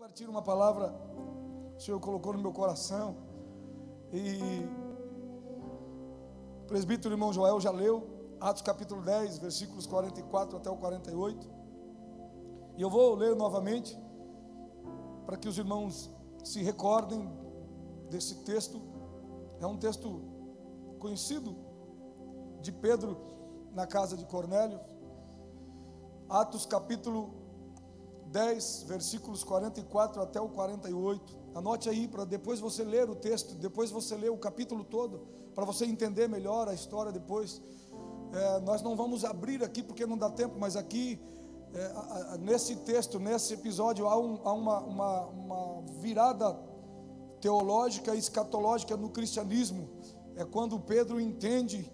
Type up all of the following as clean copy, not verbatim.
compartilhar uma palavra que o Senhor colocou no meu coração, e o presbítero irmão Joel já leu, Atos capítulo 10, versículos 44 até o 48, e eu vou ler novamente, para que os irmãos se recordem desse texto. É um texto conhecido de Pedro na casa de Cornélio. Atos capítulo 10, versículos 44 até o 48. Anote aí, para depois você ler o texto, depois você ler o capítulo todo, para você entender melhor a história depois. Nós não vamos abrir aqui porque não dá tempo, mas aqui, nesse texto, nesse episódio, há uma virada teológica e escatológica no cristianismo. É quando Pedro entende,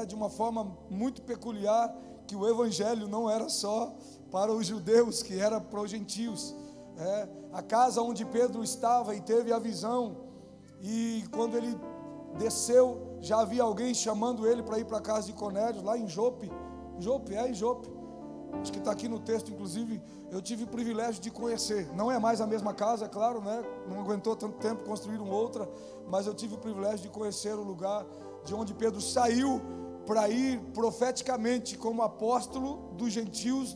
de uma forma muito peculiar, que o evangelho não era só para os judeus, que era para os gentios. A casa onde Pedro estava e teve a visão, e quando ele desceu, já havia alguém chamando ele para ir para a casa de Cornélio, lá em Jope. Em Jope, acho que está aqui no texto, inclusive. Eu tive o privilégio de conhecer. Não é mais a mesma casa, é claro, né? Não aguentou tanto tempo, construíram outra, mas eu tive o privilégio de conhecer o lugar de onde Pedro saiu para ir profeticamente como apóstolo dos gentios,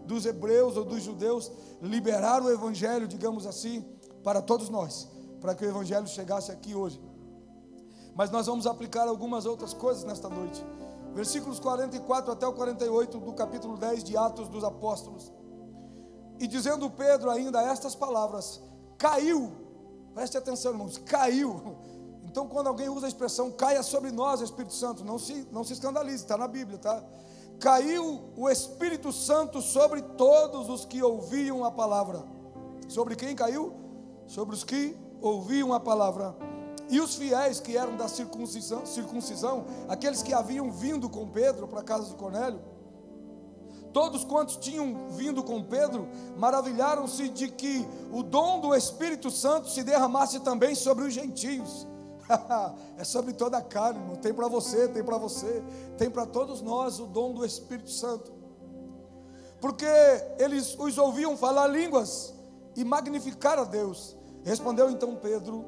dos hebreus ou dos judeus, liberar o evangelho, digamos assim, para todos nós, para que o evangelho chegasse aqui hoje. Mas nós vamos aplicar algumas outras coisas nesta noite. Versículos 44 até o 48 do capítulo 10 de Atos dos Apóstolos. E dizendo Pedro ainda estas palavras, caiu. Preste atenção, irmãos, caiu. Então, quando alguém usa a expressão caia sobre nós, Espírito Santo, não se escandalize, está na Bíblia, tá? Caiu o Espírito Santo sobre todos os que ouviam a palavra. Sobre quem caiu? Sobre os que ouviam a palavra. E os fiéis que eram da circuncisão, aqueles que haviam vindo com Pedro para a casa de Cornélio, todos quantos tinham vindo com Pedro, maravilharam-se de que o dom do Espírito Santo se derramasse também sobre os gentios. É sobre toda a carne, irmão. Tem para você, tem para todos nós o dom do Espírito Santo, porque eles os ouviam falar línguas e magnificar a Deus. Respondeu então Pedro: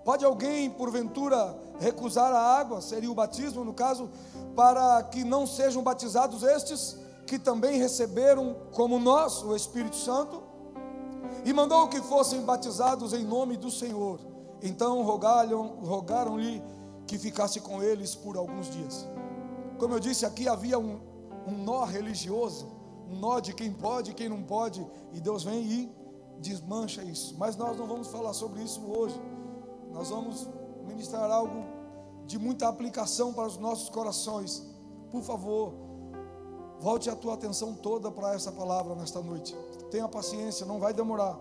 pode alguém porventura recusar a água, seria o batismo no caso, para que não sejam batizados estes que também receberam como nós o Espírito Santo? E mandou que fossem batizados em nome do Senhor. Então rogaram-lhe que ficasse com eles por alguns dias. Como eu disse, aqui havia um nó religioso, um nó de quem pode e quem não pode, e Deus vem e desmancha isso. Mas nós não vamos falar sobre isso hoje. Nós vamos ministrar algo de muita aplicação para os nossos corações. Por favor, volte a tua atenção toda para essa palavra nesta noite. Tenha paciência, não vai demorar.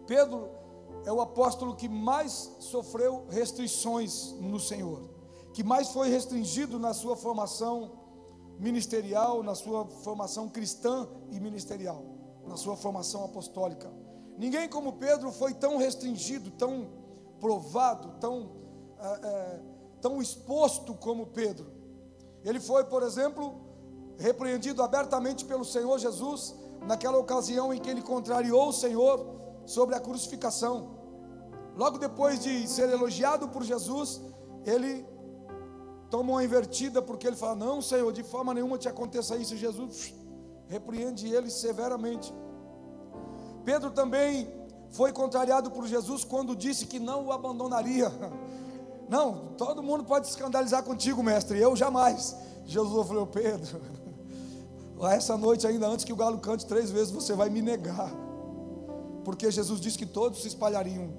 Pedro é o apóstolo que mais sofreu restrições no Senhor, que mais foi restringido na sua formação ministerial, na sua formação cristã e ministerial, na sua formação apostólica. Ninguém como Pedro foi tão restringido, tão provado, tão exposto como Pedro. Ele foi, por exemplo, repreendido abertamente pelo Senhor Jesus, naquela ocasião em que ele contrariou o Senhor sobre a crucificação. Logo depois de ser elogiado por Jesus, ele toma uma invertida, porque ele fala: não, Senhor, de forma nenhuma te aconteça isso. E Jesus repreende ele severamente. Pedro também foi contrariado por Jesus quando disse que não o abandonaria. Não, todo mundo pode se escandalizar contigo, mestre, eu jamais. Jesus falou: Pedro, essa noite ainda, antes que o galo cante 3 vezes, você vai me negar. Porque Jesus disse que todos se espalhariam,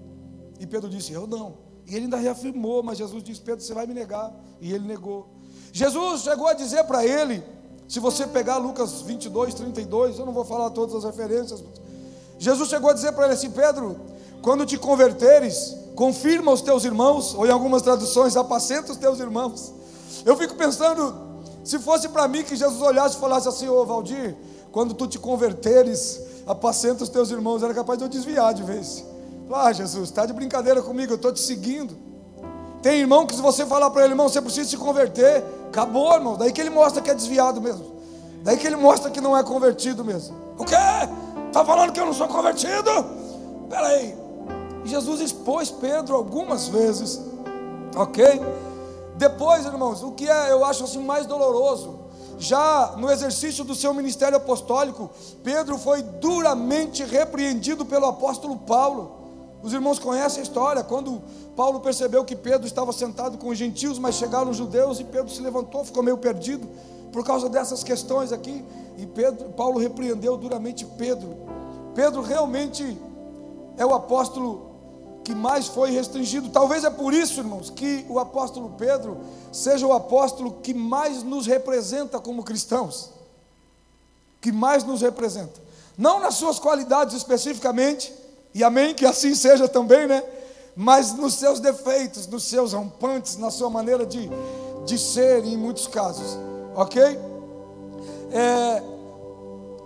e Pedro disse: eu não. E ele ainda reafirmou, mas Jesus disse: Pedro, você vai me negar. E ele negou. Jesus chegou a dizer para ele, se você pegar Lucas 22, 32, eu não vou falar todas as referências, Jesus chegou a dizer para ele assim: Pedro, quando te converteres, confirma os teus irmãos, ou em algumas traduções, apacenta os teus irmãos. Eu fico pensando, se fosse para mim que Jesus olhasse e falasse assim: ô Valdir, quando tu te converteres, apacenta os teus irmãos, era capaz de eu desviar de vez. Jesus, está de brincadeira comigo, eu estou te seguindo. Tem irmão que se você falar para ele: irmão, você precisa se converter, acabou, irmão. Daí que ele mostra que é desviado mesmo, daí que ele mostra que não é convertido mesmo. O quê? Está falando que eu não sou convertido? Espera aí. Jesus expôs Pedro algumas vezes, ok? Depois, irmãos, o que eu acho assim mais doloroso, já no exercício do seu ministério apostólico, Pedro foi duramente repreendido pelo apóstolo Paulo. Os irmãos conhecem a história, quando Paulo percebeu que Pedro estava sentado com os gentios, mas chegaram os judeus, e Pedro se levantou, ficou meio perdido, por causa dessas questões aqui, e Paulo repreendeu duramente Pedro. Pedro realmente é o apóstolo que mais foi restringido. Talvez é por isso, irmãos, que o apóstolo Pedro seja o apóstolo que mais nos representa como cristãos, que mais nos representa, não nas suas qualidades especificamente, e amém, que assim seja também, né? Mas nos seus defeitos, nos seus rompantes, na sua maneira de ser, em muitos casos, ok?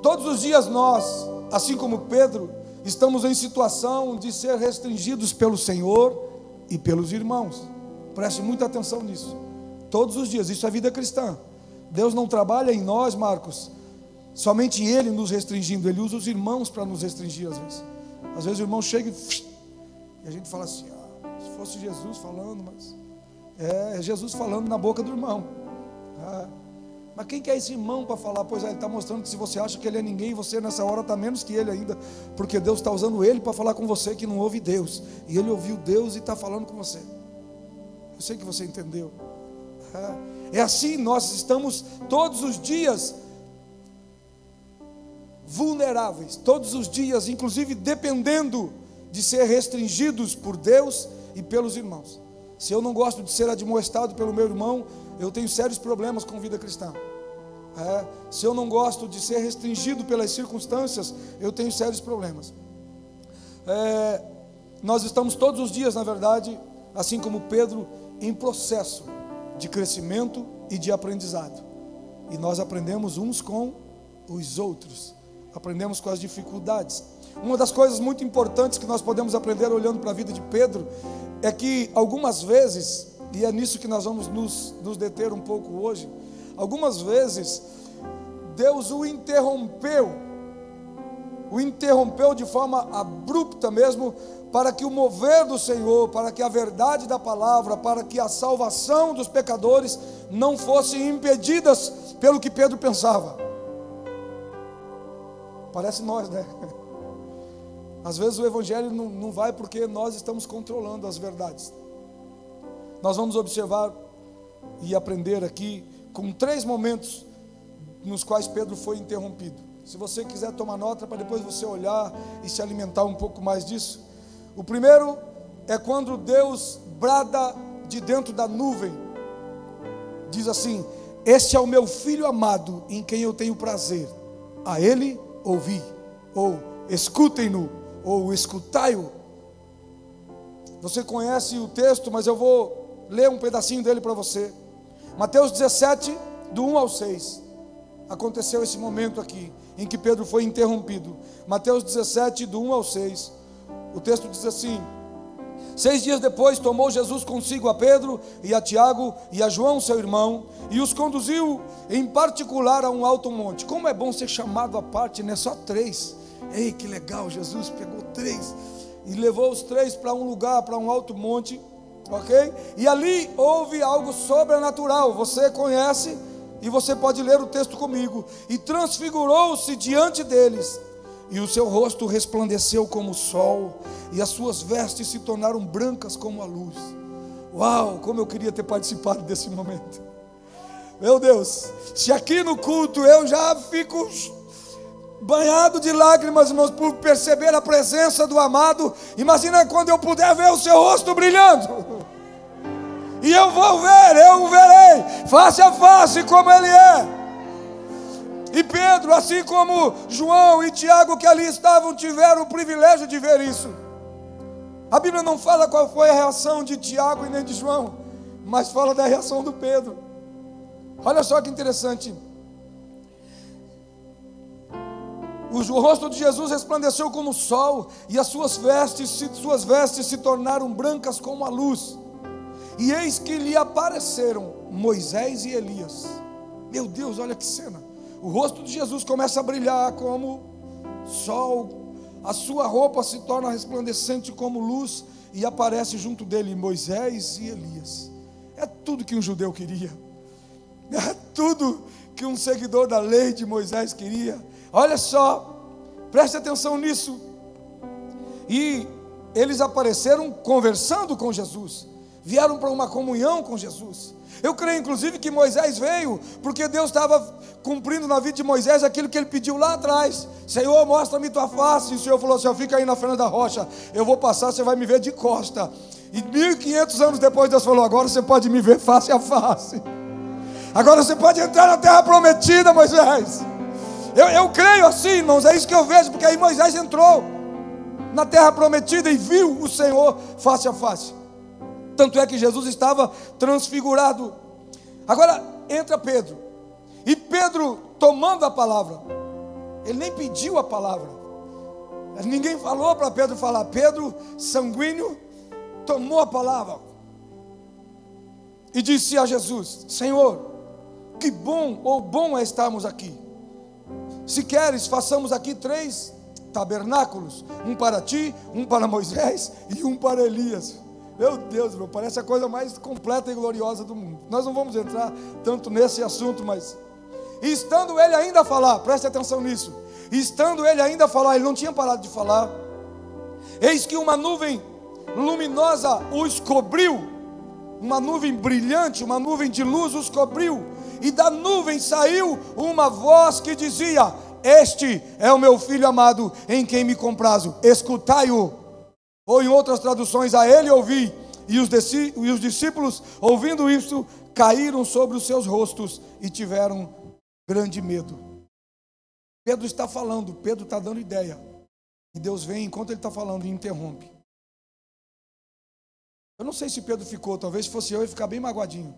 Todos os dias nós, assim como Pedro, estamos em situação de ser restringidos pelo Senhor e pelos irmãos. Preste muita atenção nisso. Todos os dias, isso é vida cristã. Deus não trabalha em nós, Marcos, somente Ele nos restringindo. Ele usa os irmãos para nos restringir às vezes. Às vezes o irmão chega e a gente fala assim, se fosse Jesus falando, mas é Jesus falando na boca do irmão. Mas quem que é esse irmão para falar? Pois é, ele está mostrando que se você acha que ele é ninguém, você nessa hora está menos que ele ainda, porque Deus está usando ele para falar com você que não ouve Deus, e ele ouviu Deus e está falando com você. Eu sei que você entendeu. É assim, nós estamos todos os dias vulneráveis, todos os dias, inclusive dependendo de ser restringidos por Deus e pelos irmãos. Se eu não gosto de ser admoestado pelo meu irmão, eu tenho sérios problemas com vida cristã. Se eu não gosto de ser restringido pelas circunstâncias, eu tenho sérios problemas. Nós estamos todos os dias, na verdade, assim como Pedro, em processo de crescimento e de aprendizado. E nós aprendemos uns com os outros, aprendemos com as dificuldades. Uma das coisas muito importantes que nós podemos aprender olhando para a vida de Pedro é que algumas vezes, e é nisso que nós vamos nos deter um pouco hoje, algumas vezes Deus o interrompeu de forma abrupta mesmo, para que o mover do Senhor, para que a verdade da palavra, para que a salvação dos pecadores não fossem impedidas pelo que Pedro pensava. Parece nós, né? Às vezes o evangelho não vai porque nós estamos controlando as verdades. Nós vamos observar e aprender aqui com 3 momentos nos quais Pedro foi interrompido. Se você quiser tomar nota para depois você olhar e se alimentar um pouco mais disso. O primeiro é quando Deus brada de dentro da nuvem. Diz assim: este é o meu filho amado, em quem eu tenho prazer. A ele ouvi, ou escutem-no, ou escutai-o. Você conhece o texto, mas eu vou ler um pedacinho dele para você. Mateus 17, do 1 ao 6. Aconteceu esse momento aqui, em que Pedro foi interrompido. Mateus 17, do 1 ao 6. O texto diz assim: 6 dias depois tomou Jesus consigo a Pedro e a Tiago e a João seu irmão, e os conduziu em particular a um alto monte. Como é bom ser chamado à parte, né? Só 3. Ei, que legal, Jesus pegou 3 e levou os 3 para um lugar, para um alto monte, ok? E ali houve algo sobrenatural. Você conhece e você pode ler o texto comigo. E transfigurou-se diante deles, e o seu rosto resplandeceu como o sol, e as suas vestes se tornaram brancas como a luz. Uau, como eu queria ter participado desse momento. Meu Deus, se aqui no culto eu já fico banhado de lágrimas, irmãos, por perceber a presença do amado, imagina quando eu puder ver o seu rosto brilhando. E eu vou ver, eu o verei face a face como ele é. E Pedro, assim como João e Tiago que ali estavam, tiveram o privilégio de ver isso. A Bíblia não fala qual foi a reação de Tiago e nem de João, mas fala da reação do Pedro. Olha só que interessante. O rosto de Jesus resplandeceu como o sol, e as suas vestes se tornaram brancas como a luz. E eis que lhe apareceram Moisés e Elias. Meu Deus, olha que cena. O rosto de Jesus começa a brilhar como sol, a sua roupa se torna resplandecente como luz, e aparece junto dele Moisés e Elias. É tudo que um judeu queria, é tudo que um seguidor da lei de Moisés queria. Olha só, preste atenção nisso. E eles apareceram conversando com Jesus, vieram para uma comunhão com Jesus. Eu creio inclusive que Moisés veio porque Deus estava cumprindo na vida de Moisés aquilo que ele pediu lá atrás. Senhor, mostra-me tua face. E o Senhor falou assim: fica aí na frente da rocha, eu vou passar, você vai me ver de costa. E 1500 anos depois Deus falou: agora você pode me ver face a face, agora você pode entrar na terra prometida, Moisés. Eu creio assim, irmãos, é isso que eu vejo, porque aí Moisés entrou na terra prometida e viu o Senhor face a face. Tanto é que Jesus estava transfigurado. Agora entra Pedro, e Pedro, tomando a palavra, ele nem pediu a palavra, ninguém falou para Pedro falar. Pedro, sanguíneo, tomou a palavra e disse a Jesus: Senhor, que bom, ou bom é estarmos aqui. Se queres, façamos aqui 3 tabernáculos, um para ti, um para Moisés e um para Elias. Meu Deus, meu, parece a coisa mais completa e gloriosa do mundo. Nós não vamos entrar tanto nesse assunto, mas e estando ele ainda a falar, preste atenção nisso, estando ele ainda a falar, ele não tinha parado de falar, eis que uma nuvem luminosa os cobriu, uma nuvem brilhante, uma nuvem de luz os cobriu, e da nuvem saiu uma voz que dizia: este é o meu filho amado, em quem me comprazo, escutai-o. Ou em outras traduções, a ele ouvi. E os discípulos, ouvindo isso, caíram sobre os seus rostos e tiveram grande medo. Pedro está falando, Pedro está dando ideia, e Deus vem enquanto ele está falando e interrompe. Eu não sei se Pedro ficou, talvez se fosse eu ia ficar bem magoadinho.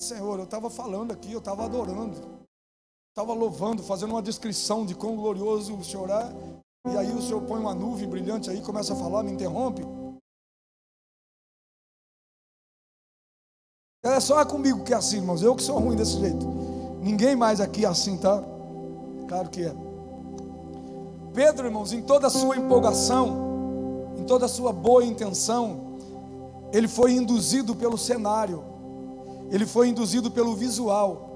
Senhor, eu estava falando aqui, eu estava adorando, estava louvando, fazendo uma descrição de quão glorioso o Senhor é, e aí o Senhor põe uma nuvem brilhante aí, começa a falar, me interrompe. É só comigo que é assim, irmãos, eu que sou ruim desse jeito, ninguém mais aqui é assim, tá? Claro que é. Pedro, irmãos, em toda a sua empolgação, em toda a sua boa intenção, ele foi induzido pelo cenário, ele foi induzido pelo visual,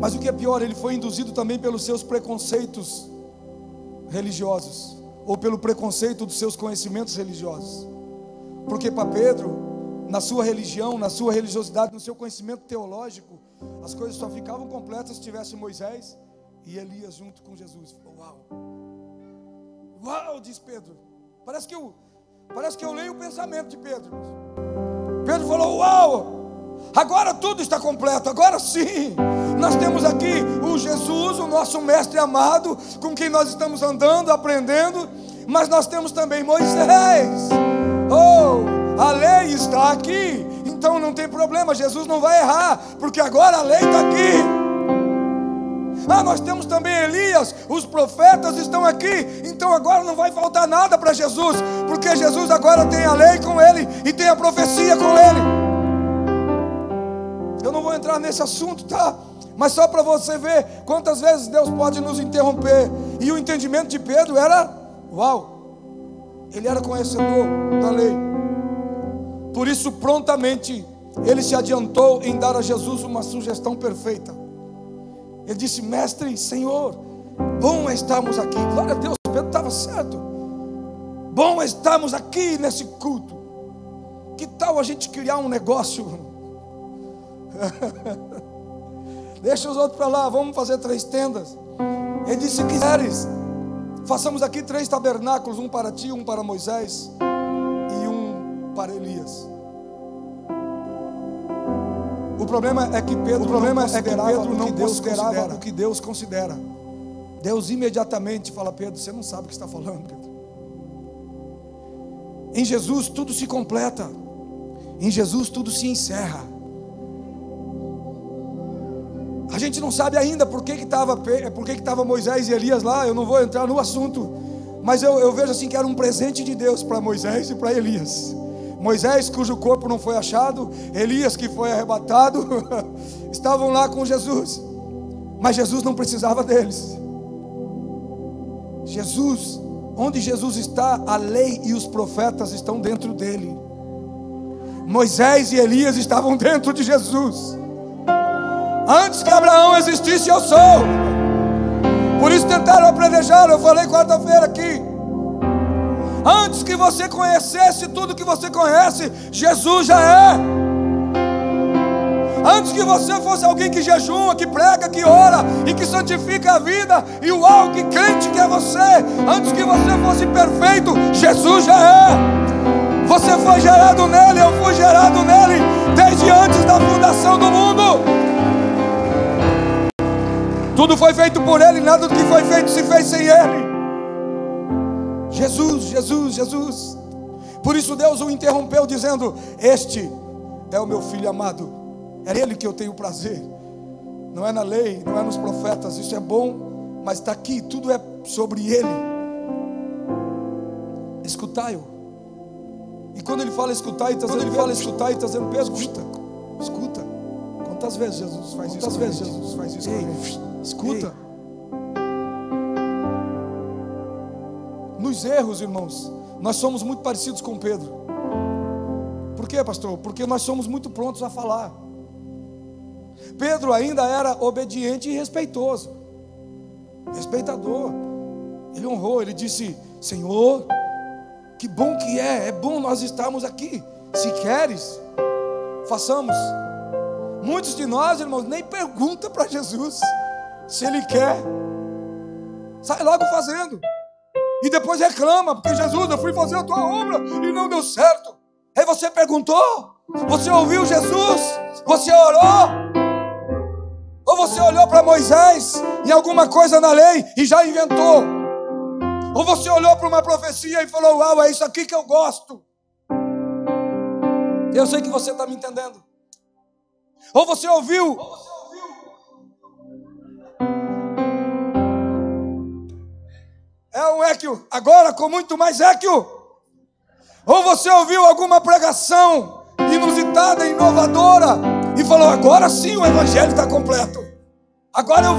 mas o que é pior, ele foi induzido também pelos seus preconceitos religiosos, ou pelo preconceito dos seus conhecimentos religiosos. Porque para Pedro, na sua religião, na sua religiosidade, no seu conhecimento teológico, as coisas só ficavam completas se tivesse Moisés e Elias junto com Jesus. Uau! Uau, diz Pedro. Parece que eu leio o pensamento de Pedro. Pedro falou: uau! Agora tudo está completo, agora sim, nós temos aqui o Jesus, o nosso mestre amado, com quem nós estamos andando, aprendendo, mas nós temos também Moisés. Oh, a lei está aqui, então não tem problema, Jesus não vai errar, porque agora a lei está aqui. Ah, nós temos também Elias, os profetas estão aqui, então agora não vai faltar nada para Jesus, porque Jesus agora tem a lei com ele e tem a profecia com ele. Eu não vou entrar nesse assunto, tá? Mas só para você ver quantas vezes Deus pode nos interromper. E o entendimento de Pedro era: uau, ele era conhecedor da lei. Por isso prontamente ele se adiantou em dar a Jesus uma sugestão perfeita. Ele disse: mestre, Senhor, bom é estarmos aqui. Glória a Deus, Pedro estava certo. Bom é estarmos aqui nesse culto. Que tal a gente criar um negócio? Deixa os outros para lá, vamos fazer 3 tendas. Ele disse: se quiseres, façamos aqui 3 tabernáculos, um para ti, um para Moisés e um para Elias. O problema é que Pedro não considerava o que Deus considera. Deus imediatamente fala: Pedro, você não sabe o que está falando, Pedro. Em Jesus tudo se completa, em Jesus tudo se encerra. A gente não sabe ainda por que estava Moisés e Elias lá. Eu não vou entrar no assunto, mas eu vejo assim que era um presente de Deus para Moisés e para Elias. Moisés, cujo corpo não foi achado, Elias, que foi arrebatado, estavam lá com Jesus, mas Jesus não precisava deles. Jesus, onde Jesus está, a lei e os profetas estão dentro dele. Moisés e Elias estavam dentro de Jesus. Antes que Abraão existisse, eu sou. Por isso tentaram apedrejar, eu falei quarta-feira aqui. Antes que você conhecesse tudo que você conhece, Jesus já é. Antes que você fosse alguém que jejuma, que prega, que ora e que santifica a vida, e uau, que crente que é você. Antes que você fosse perfeito, Jesus já é. Você foi gerado nele, eu fui gerado nele, desde antes da fundação do mundo. Tudo foi feito por ele, nada do que foi feito se fez sem ele. Jesus, Jesus, Jesus. Por isso Deus o interrompeu dizendo: este é o meu filho amado, é nele que eu tenho prazer. Não é na lei, não é nos profetas, isso é bom, mas está aqui, tudo é sobre ele. Escutai-o. E quando ele fala escutar e trazendo peso, escuta. Quantas vezes Jesus faz isso? Quantas vezes Jesus faz isso? Escuta. Nos erros, irmãos, nós somos muito parecidos com Pedro. Por quê, pastor? Porque nós somos muito prontos a falar. Pedro ainda era obediente e respeitoso, respeitador. Ele honrou, ele disse: Senhor, que bom que é bom nós estarmos aqui. Se queres, façamos. Muitos de nós, irmãos, nem pergunta para Jesus se ele quer, sai logo fazendo, e depois reclama, porque Jesus, eu fui fazer a tua obra e não deu certo. Aí você perguntou, você ouviu Jesus, você orou, ou você olhou para Moisés em alguma coisa na lei e já inventou, ou você olhou para uma profecia e falou: uau, é isso aqui que eu gosto. Eu sei que você está me entendendo. Ou você ouviu é um eco, agora com muito mais eco. Ou você ouviu alguma pregação inusitada, inovadora, e falou: agora sim o evangelho está completo. Agora eu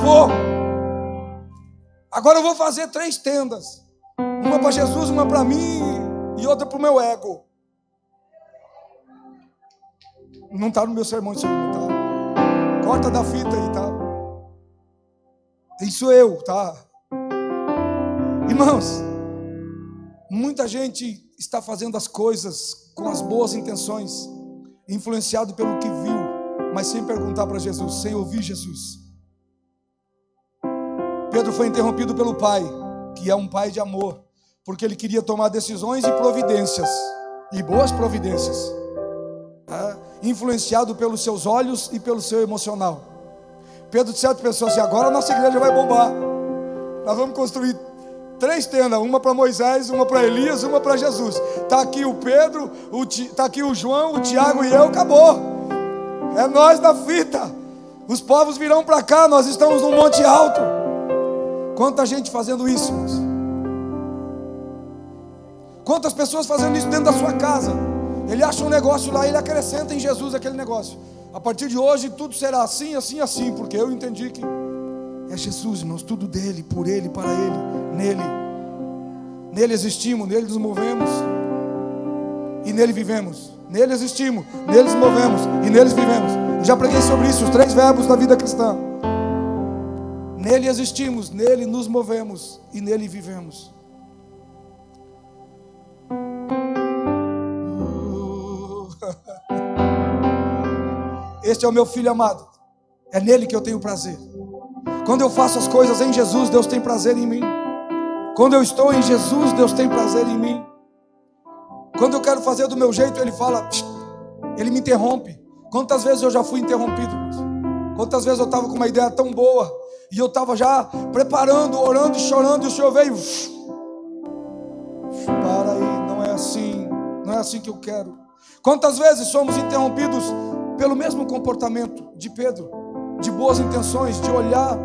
vou fazer 3 tendas. Uma para Jesus, uma para mim e outra para o meu ego. Não está no meu sermão isso aí, não tá? Corta da fita aí, tá? Isso eu, tá? Irmãos, muita gente está fazendo as coisas com as boas intenções, influenciado pelo que viu, mas sem perguntar para Jesus, sem ouvir Jesus. Pedro foi interrompido pelo pai, que é um pai de amor, porque ele queria tomar decisões e providências, e boas providências, influenciado pelos seus olhos e pelo seu emocional. Pedro de certo pensou assim: agora a nossa igreja vai bombar, nós vamos construir 3 tendas, uma para Moisés, uma para Elias, uma para Jesus. Está aqui o Pedro, está aqui o João, o Tiago e eu, acabou. É nós na fita. Os povos virão para cá, nós estamos num monte alto. Quanta gente fazendo isso, irmãos? Quantas pessoas fazendo isso dentro da sua casa? Ele acha um negócio lá, ele acrescenta em Jesus aquele negócio. A partir de hoje tudo será assim, assim, assim, porque eu entendi que é Jesus, irmãos, tudo dele, por ele, para ele, nele existimos, nele nos movemos e nele vivemos. Nele existimos, nele nos movemos e neles vivemos. Eu já preguei sobre isso, os 3 verbos da vida cristã. Nele existimos, nele nos movemos e nele vivemos. Este é o meu filho amado, é nele que eu tenho prazer. Quando eu faço as coisas em Jesus, Deus tem prazer em mim. Quando eu estou em Jesus, Deus tem prazer em mim. Quando eu quero fazer do meu jeito, Ele fala, Ele me interrompe. Quantas vezes eu já fui interrompido? Quantas vezes eu estava com uma ideia tão boa e eu estava já preparando, orando e chorando, e o Senhor veio, para aí, não é assim, não é assim que eu quero. Quantas vezes somos interrompidos pelo mesmo comportamento de Pedro, de boas intenções, de olhar.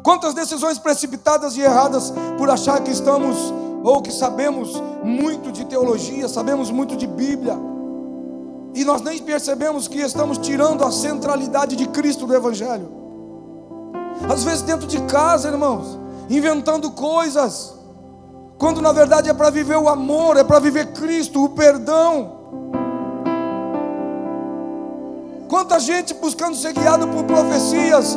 Quantas decisões precipitadas e erradas por achar que estamos, ou que sabemos muito de teologia, sabemos muito de Bíblia, e nós nem percebemos que estamos tirando a centralidade de Cristo do Evangelho. Às vezes dentro de casa, irmãos, inventando coisas, quando na verdade é para viver o amor, é para viver Cristo, o perdão. Quanta gente buscando ser guiado por profecias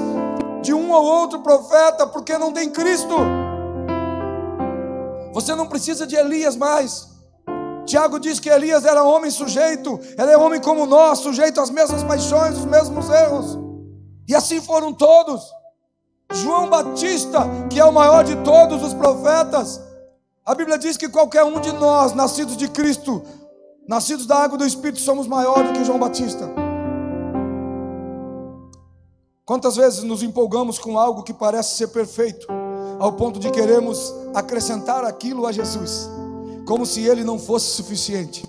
de um ou outro profeta, porque não tem Cristo. Você não precisa de Elias mais. Tiago diz que Elias era homem sujeito, ele é homem como nós, sujeito às mesmas paixões, os mesmos erros. E assim foram todos. João Batista, que é o maior de todos os profetas, a Bíblia diz que qualquer um de nós, nascidos de Cristo, nascidos da água e do Espírito, somos maior do que João Batista. Quantas vezes nos empolgamos com algo que parece ser perfeito, ao ponto de queremos acrescentar aquilo a Jesus, como se ele não fosse suficiente.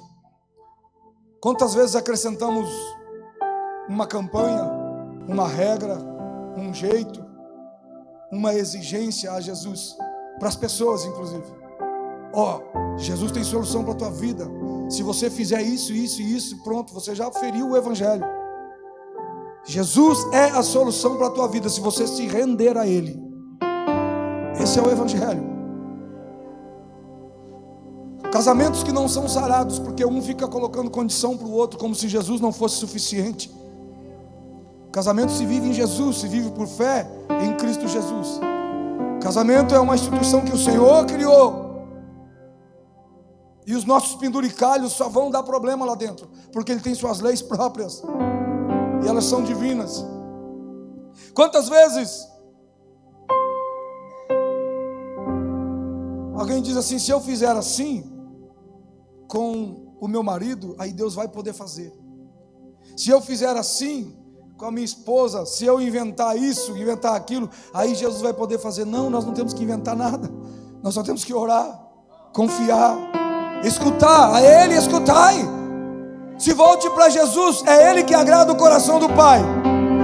Quantas vezes acrescentamos uma campanha, uma regra, um jeito, uma exigência a Jesus, para as pessoas inclusive. Jesus tem solução para a tua vida. Se você fizer isso, isso e isso, pronto, você já feriu o Evangelho. Jesus é a solução para a tua vida, se você se render a Ele. Esse é o Evangelho. Casamentos que não são sarados, porque um fica colocando condição para o outro, como se Jesus não fosse suficiente. Casamento se vive em Jesus, se vive por fé em Cristo Jesus. Casamento é uma instituição que o Senhor criou, e os nossos penduricalhos só vão dar problema lá dentro, porque Ele tem suas leis próprias, e elas são divinas. Quantas vezes alguém diz assim: se eu fizer assim com o meu marido, aí Deus vai poder fazer. Se eu fizer assim com a minha esposa, se eu inventar isso, inventar aquilo, aí Jesus vai poder fazer. Não, nós não temos que inventar nada, nós só temos que orar, confiar, escutar, a Ele escutai. Se volte para Jesus, é Ele que agrada o coração do Pai.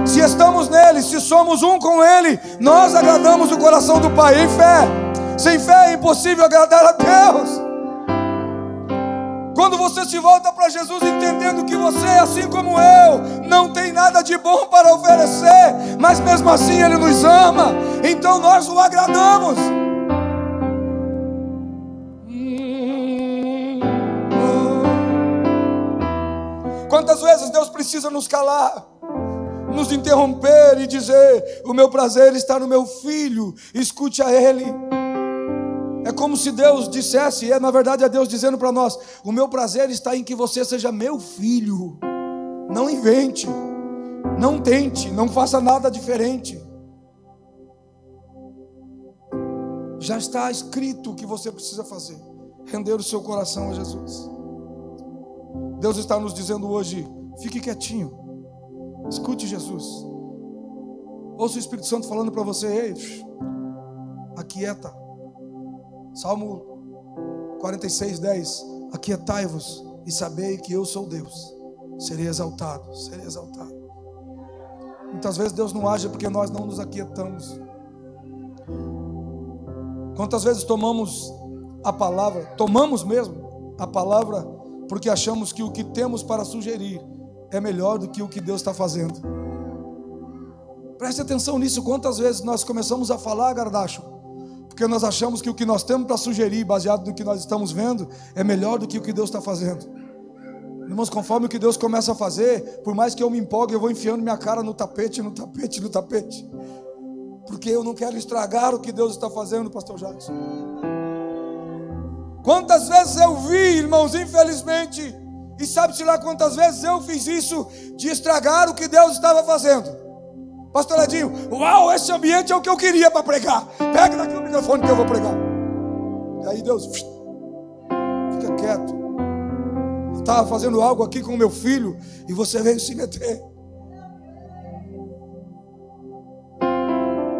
Se estamos nele, se somos um com Ele, nós agradamos o coração do Pai, em fé. Sem fé é impossível agradar a Deus. Quando você se volta para Jesus entendendo que você, assim como eu, não tem nada de bom para oferecer, mas mesmo assim Ele nos ama, então nós o agradamos. Quantas vezes Deus precisa nos calar, nos interromper e dizer: o meu prazer está no meu filho, escute a Ele. É como se Deus dissesse, na verdade é Deus dizendo para nós: o meu prazer está em que você seja meu filho. Não invente, não tente, não faça nada diferente. Já está escrito o que você precisa fazer: render o seu coração a Jesus. Deus está nos dizendo hoje: fique quietinho, escute Jesus. Ouça o Espírito Santo falando para você: ei, aquieta. Salmo 46:10: aquietai-vos e sabei que eu sou Deus, serei exaltado, serei exaltado. Muitas vezes Deus não age porque nós não nos aquietamos. Quantas vezes tomamos a palavra, tomamos mesmo a palavra, porque achamos que o que temos para sugerir é melhor do que o que Deus está fazendo. Preste atenção nisso. Quantas vezes nós começamos a falar, Gardacho, porque nós achamos que o que nós temos para sugerir, baseado no que nós estamos vendo, é melhor do que o que Deus está fazendo. Irmãos, conforme o que Deus começa a fazer, por mais que eu me empolgue, eu vou enfiando minha cara no tapete, no tapete, no tapete, porque eu não quero estragar o que Deus está fazendo, pastor Jackson. Quantas vezes eu vi, irmãos, infelizmente, e sabe-se lá quantas vezes eu fiz isso, de estragar o que Deus estava fazendo. Pastor Edinho, uau, esse ambiente é o que eu queria para pregar. Pega daqui o microfone que eu vou pregar. E aí Deus, fica quieto. Eu estava fazendo algo aqui com o meu filho e você veio se meter.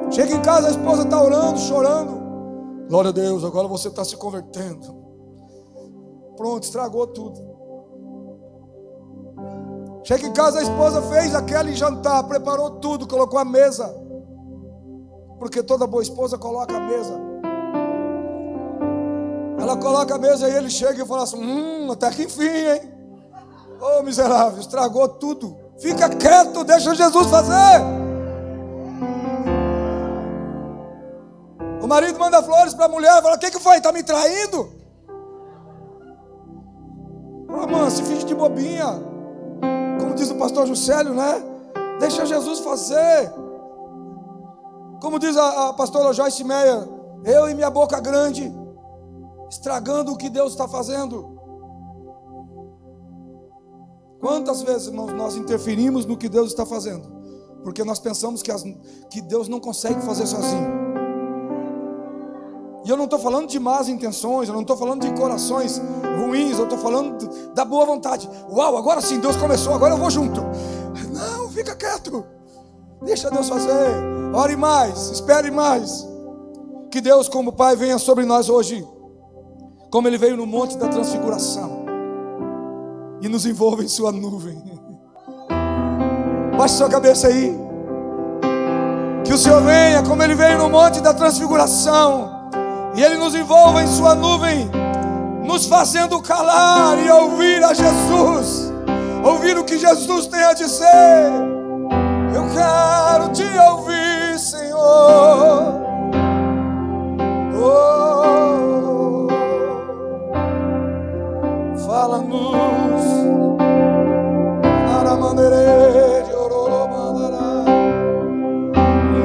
Chega em casa, a esposa está orando, chorando. Glória a Deus, agora você está se convertendo. Pronto, estragou tudo. Chega em casa, a esposa fez aquele jantar, preparou tudo, colocou a mesa, porque toda boa esposa coloca a mesa. Ela coloca a mesa e ele chega e fala assim: até que enfim, hein? Ô miserável, estragou tudo. Fica quieto, deixa Jesus fazer. O marido manda flores para a mulher, fala: o que foi? Está me traindo? Ô, mano, se finge de bobinha. Como diz o pastor Juscelio, né? Deixa Jesus fazer. Como diz a pastora Joyce Meyer: eu e minha boca grande, estragando o que Deus está fazendo. Quantas vezes nós interferimos no que Deus está fazendo? Porque nós pensamos que Deus não consegue fazer sozinho. E eu não estou falando de más intenções, eu não estou falando de corações ruins, eu estou falando da boa vontade. Uau, agora sim, Deus começou, agora eu vou junto. Não, fica quieto. Deixa Deus fazer. Ore mais, espere mais. Que Deus, como Pai, venha sobre nós hoje, como Ele veio no Monte da Transfiguração, e nos envolva em sua nuvem. Baixe sua cabeça aí. Que o Senhor venha como Ele veio no Monte da Transfiguração, e Ele nos envolva em sua nuvem, nos fazendo calar e ouvir a Jesus, ouvir o que Jesus tem a dizer. Eu quero te ouvir, Senhor. Oh, fala-nos.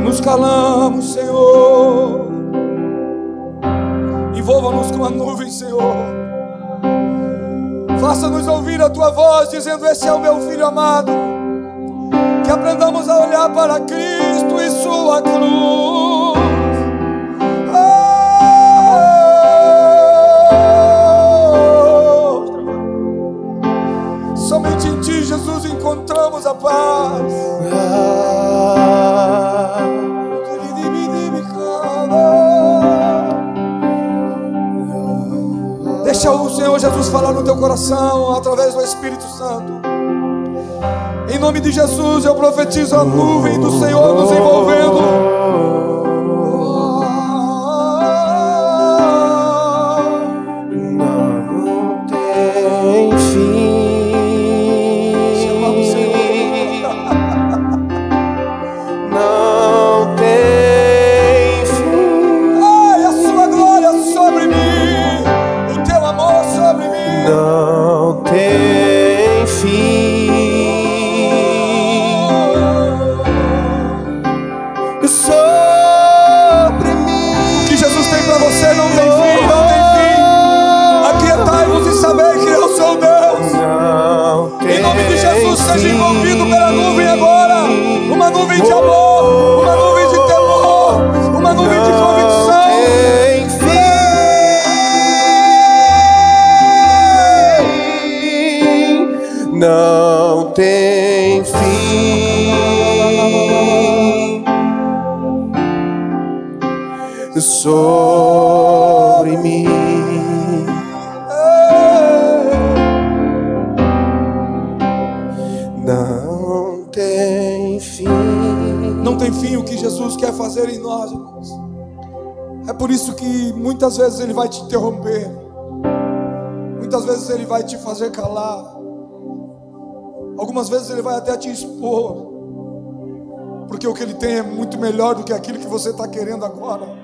Nos calamos, Senhor. Envolva-nos com a nuvem, Senhor. Faça-nos ouvir a Tua voz, dizendo: esse é o meu Filho amado. Que aprendamos a olhar para Cristo e Sua cruz. Somente em Ti, Jesus, encontramos a paz. Deixa o Senhor Jesus falar no teu coração através do Espírito Santo. Em nome de Jesus, eu profetizo a nuvem do Senhor nos envolvendo. Não tem fim. Chamamos o Senhor. Não tem fim. Ai, a sua glória sobre mim, o teu amor sobre mim. Não tem fim. Sobre mim. O que Jesus tem para você não tem fim, não tem fim. Aquietai-vos e sabei que eu sou Deus. Não tem Em nome de Jesus, seja fim. envolvido pela nuvem agora. Uma nuvem de amor, uma nuvem de temor, uma nuvem de convicção. Tem fim. Não tem fim. Sobre mim. Não tem fim. Não tem fim o que Jesus quer fazer em nós, irmãos. É por isso que muitas vezes Ele vai te interromper, muitas vezes Ele vai te fazer calar, algumas vezes Ele vai até te expor, porque o que Ele tem é muito melhor do que aquilo que você está querendo agora.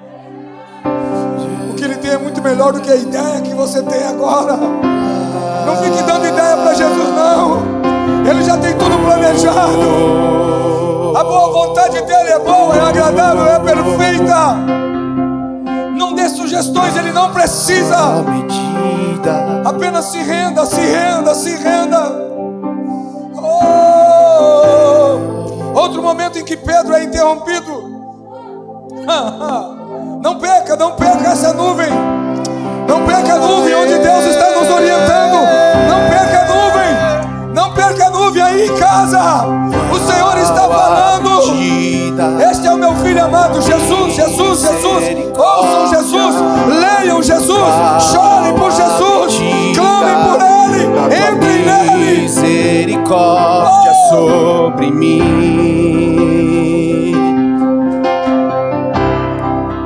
O que Ele tem é muito melhor do que a ideia que você tem agora. Não fique dando ideia para Jesus, não. Ele já tem tudo planejado. A boa vontade dele é boa, é agradável, é perfeita. Não dê sugestões, Ele não precisa. Medida. Apenas se renda, se renda, se renda. Outro momento em que Pedro é interrompido. Não perca essa nuvem. Não perca a nuvem onde Deus está nos orientando. Não perca a nuvem. Não perca a nuvem aí em casa. O Senhor está falando. Este é o meu Filho amado, Jesus, Jesus, Jesus. Ouçam Jesus, leiam Jesus, chorem por Jesus, clamem por Ele, entrem nele. Misericórdia sobre mim.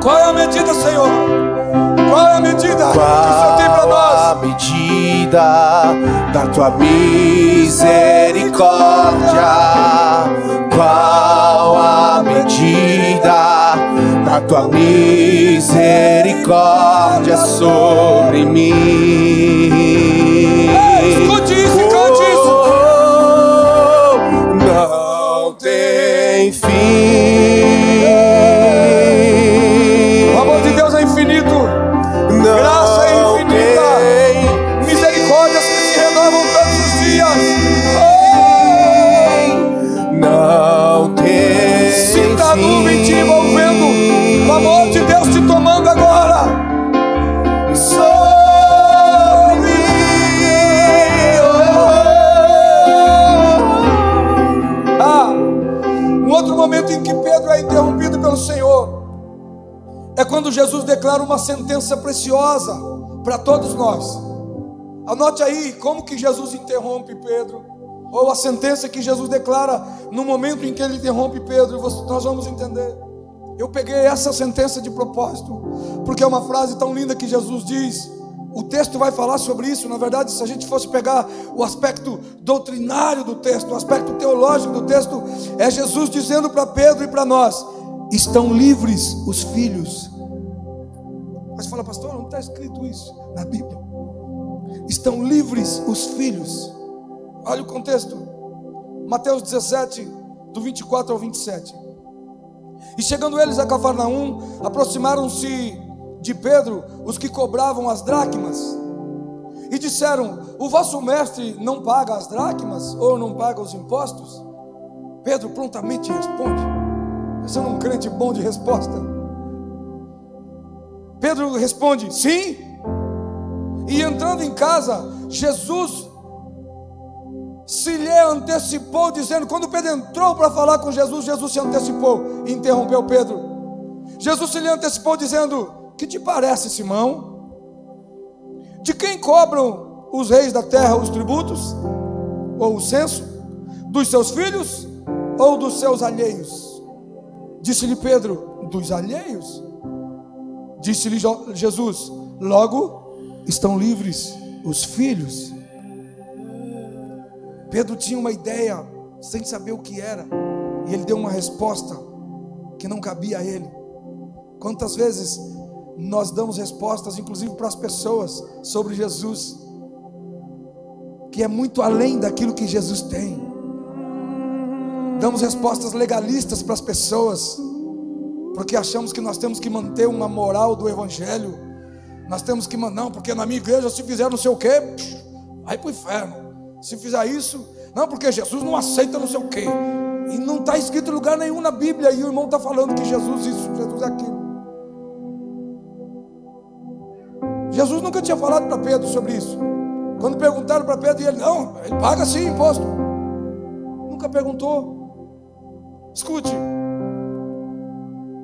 Qual é a medida, Senhor? Qual é a medida que o Senhor tem para nós? A medida da tua misericórdia. Qual a medida da tua misericórdia sobre mim. Escute isso e cante isso. Não tem fim. O amor de Deus é infinito. Graça é infinita. Misericórdias que se renovam todos os dias. Não tem fim. Sinta a nuvem te envolvendo. O amor de Deus te tomando agora. Um outro momento em que Pedro é interrompido pelo Senhor é quando Jesus declara uma sentença preciosa para todos nós. Anote aí como que Jesus interrompe Pedro, ou a sentença que Jesus declara no momento em que ele interrompe Pedro, e nós vamos entender. Eu peguei essa sentença de propósito, porque é uma frase tão linda que Jesus diz. O texto vai falar sobre isso. Na verdade, se a gente fosse pegar o aspecto doutrinário do texto, o aspecto teológico do texto, é Jesus dizendo para Pedro e para nós: estão livres os filhos. Mas fala, pastor, não está escrito isso na Bíblia. Estão livres os filhos. Olha o contexto. Mateus 17, do 24 ao 27. E chegando eles a Cafarnaum, aproximaram-se de Pedro os que cobravam as dracmas e disseram: o vosso mestre não paga as dracmas ou não paga os impostos? Pedro prontamente responde. Você é um crente bom de resposta. Pedro responde: sim. E entrando em casa, Jesus se lhe antecipou, dizendo, quando Pedro entrou para falar com Jesus, Jesus se antecipou e interrompeu Pedro. Jesus se lhe antecipou dizendo: que te parece, Simão? De quem cobram os reis da terra os tributos? Ou o censo? Dos seus filhos ou dos seus alheios? Disse-lhe Pedro: dos alheios. Disse-lhe Jesus: logo estão livres os filhos. Pedro tinha uma ideia sem saber o que era, e ele deu uma resposta que não cabia a ele. Quantas vezes nós damos respostas, inclusive para as pessoas, sobre Jesus, que é muito além daquilo que Jesus tem. Damos respostas legalistas para as pessoas, porque achamos que nós temos que manter uma moral do Evangelho. Nós temos que, não, porque na minha igreja se fizer não sei o que, vai para o inferno. Se fizer isso, não, porque Jesus não aceita não sei o que. E não está escrito em lugar nenhum na Bíblia, e o irmão está falando que Jesus isso, Jesus aquilo. Jesus nunca tinha falado para Pedro sobre isso. Quando perguntaram para Pedro, e ele: não, ele paga sim imposto. Nunca perguntou. Escute,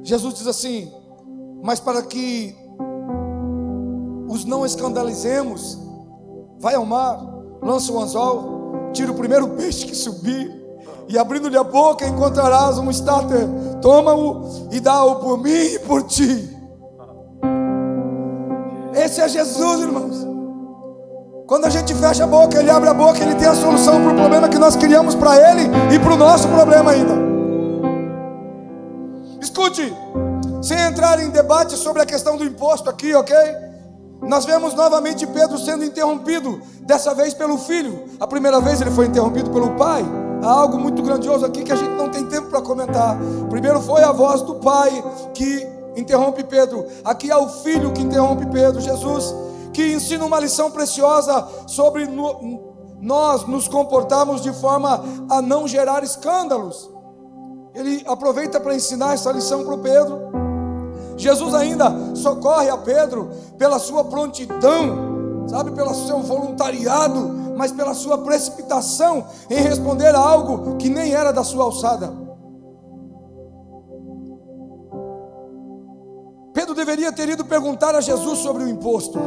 Jesus diz assim: mas para que os não escandalizemos, vai ao mar, lança o anzol, tira o primeiro peixe que subir, e abrindo-lhe a boca encontrarás um estáter. Toma-o e dá-o por mim e por ti. Esse é Jesus, irmãos. Quando a gente fecha a boca, Ele abre a boca, Ele tem a solução para o problema que nós criamos para Ele e para o nosso problema ainda. Escute, sem entrar em debate sobre a questão do imposto aqui, ok? Nós vemos novamente Pedro sendo interrompido, dessa vez pelo filho. A primeira vez ele foi interrompido pelo pai. Há algo muito grandioso aqui que a gente não tem tempo para comentar. Primeiro foi a voz do pai que interrompe Pedro. Aqui é o filho que interrompe Pedro. Jesus, que ensina uma lição preciosa sobre nós nos comportarmos de forma a não gerar escândalos. Ele aproveita para ensinar essa lição para o Pedro. Jesus ainda socorre a Pedro pela sua prontidão, sabe, pelo seu voluntariado, mas pela sua precipitação em responder a algo que nem era da sua alçada. Pedro deveria ter ido perguntar a Jesus sobre o imposto.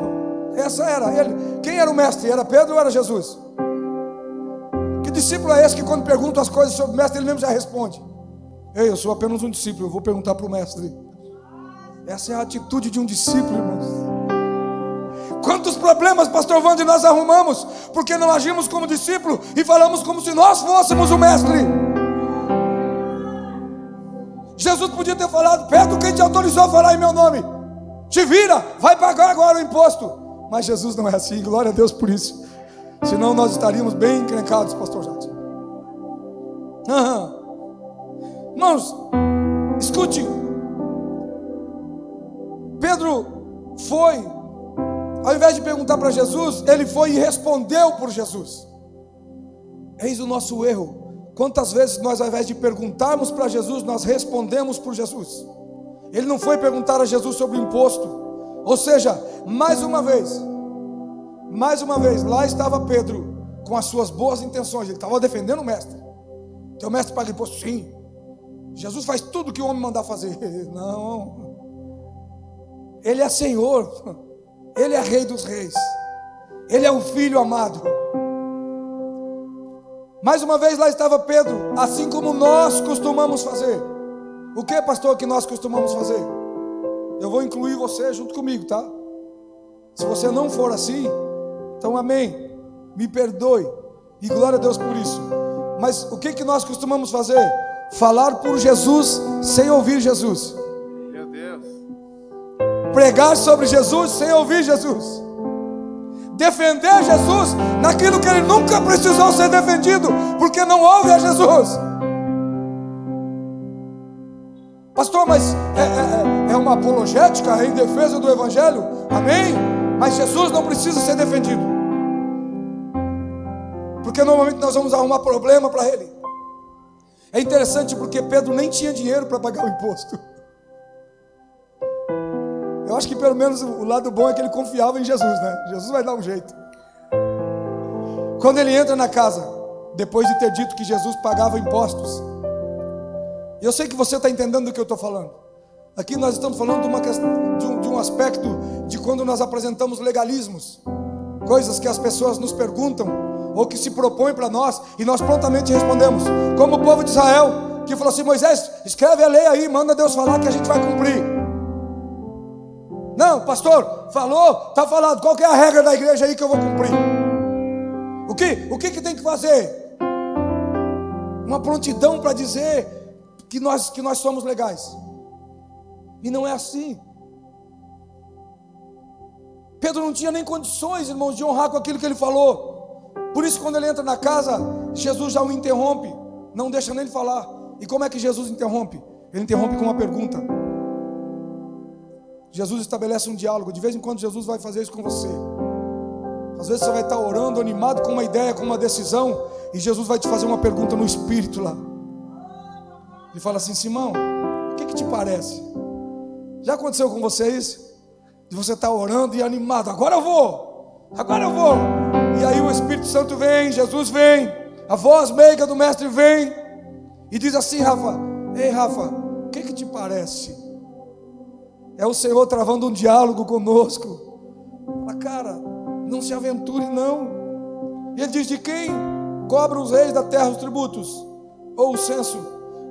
Essa era ele. Quem era o mestre? Era Pedro ou era Jesus? Que discípulo é esse que quando pergunta as coisas sobre o mestre, ele mesmo já responde? Ei, eu sou apenas um discípulo, eu vou perguntar para o mestre. Essa é a atitude de um discípulo, irmãos. Quantos problemas, pastor Wander, nós arrumamos porque não agimos como discípulo e falamos como se nós fôssemos o mestre. Jesus podia ter falado: Pedro, quem te autorizou a falar em meu nome? Te vira, vai pagar agora o imposto. Mas Jesus não é assim, glória a Deus por isso. Senão nós estaríamos bem encrencados, pastor Jackson. Irmãos, escute. Pedro foi, ao invés de perguntar para Jesus, ele foi e respondeu por Jesus. Eis o nosso erro. Quantas vezes nós, ao invés de perguntarmos para Jesus, nós respondemos por Jesus. Ele não foi perguntar a Jesus sobre o imposto. Ou seja, mais uma vez, lá estava Pedro com as suas boas intenções. Ele estava defendendo o mestre. Teu mestre paga imposto? Sim. Jesus faz tudo que o homem mandar fazer. Não. Ele é Senhor. Ele é Rei dos Reis. Ele é o Filho amado. Mais uma vez lá estava Pedro, assim como nós costumamos fazer. O que, pastor, que nós costumamos fazer? Eu vou incluir você junto comigo, tá? Se você não for assim, então amém, me perdoe, e glória a Deus por isso. Mas o que nós costumamos fazer? Falar por Jesus sem ouvir Jesus. Meu Deus. Pregar sobre Jesus sem ouvir Jesus. Defender Jesus naquilo que ele nunca precisou ser defendido, porque não ouve a Jesus. Pastor, mas é uma apologética em defesa do Evangelho? Amém? Mas Jesus não precisa ser defendido, porque normalmente nós vamos arrumar problema para ele. É interessante porque Pedro nem tinha dinheiro para pagar o imposto. Eu acho que pelo menos o lado bom é que ele confiava em Jesus, né? Jesus vai dar um jeito. Quando ele entra na casa, depois de ter dito que Jesus pagava impostos, eu sei que você está entendendo do que eu estou falando. Aqui nós estamos falando de uma questão, de um aspecto de quando nós apresentamos legalismos, coisas que as pessoas nos perguntam ou que se propõem para nós e nós prontamente respondemos, como o povo de Israel que falou assim: Moisés, escreve a lei aí, manda Deus falar que a gente vai cumprir. Não, pastor, falou, está falado, qual que é a regra da igreja aí que eu vou cumprir? O que tem que fazer? Uma prontidão para dizer que nós somos legais. E não é assim. Pedro não tinha nem condições, irmãos, de honrar com aquilo que ele falou. Por isso, quando ele entra na casa, Jesus já o interrompe, não deixa nem ele falar. E como é que Jesus interrompe? Ele interrompe com uma pergunta. Jesus estabelece um diálogo. De vez em quando Jesus vai fazer isso com você. Às vezes você vai estar orando, animado com uma ideia, com uma decisão, e Jesus vai te fazer uma pergunta no espírito lá. Ele fala assim: Simão, o que te parece? Já aconteceu com você isso? De você estar orando e animado, agora eu vou. E aí o Espírito Santo vem, Jesus vem, a voz meiga do mestre vem e diz assim: Rafa, ei Rafa, o que te parece? É o Senhor travando um diálogo conosco. Fala, cara, não se aventure não. E ele diz: de quem cobram os reis da terra os tributos? Ou o censo?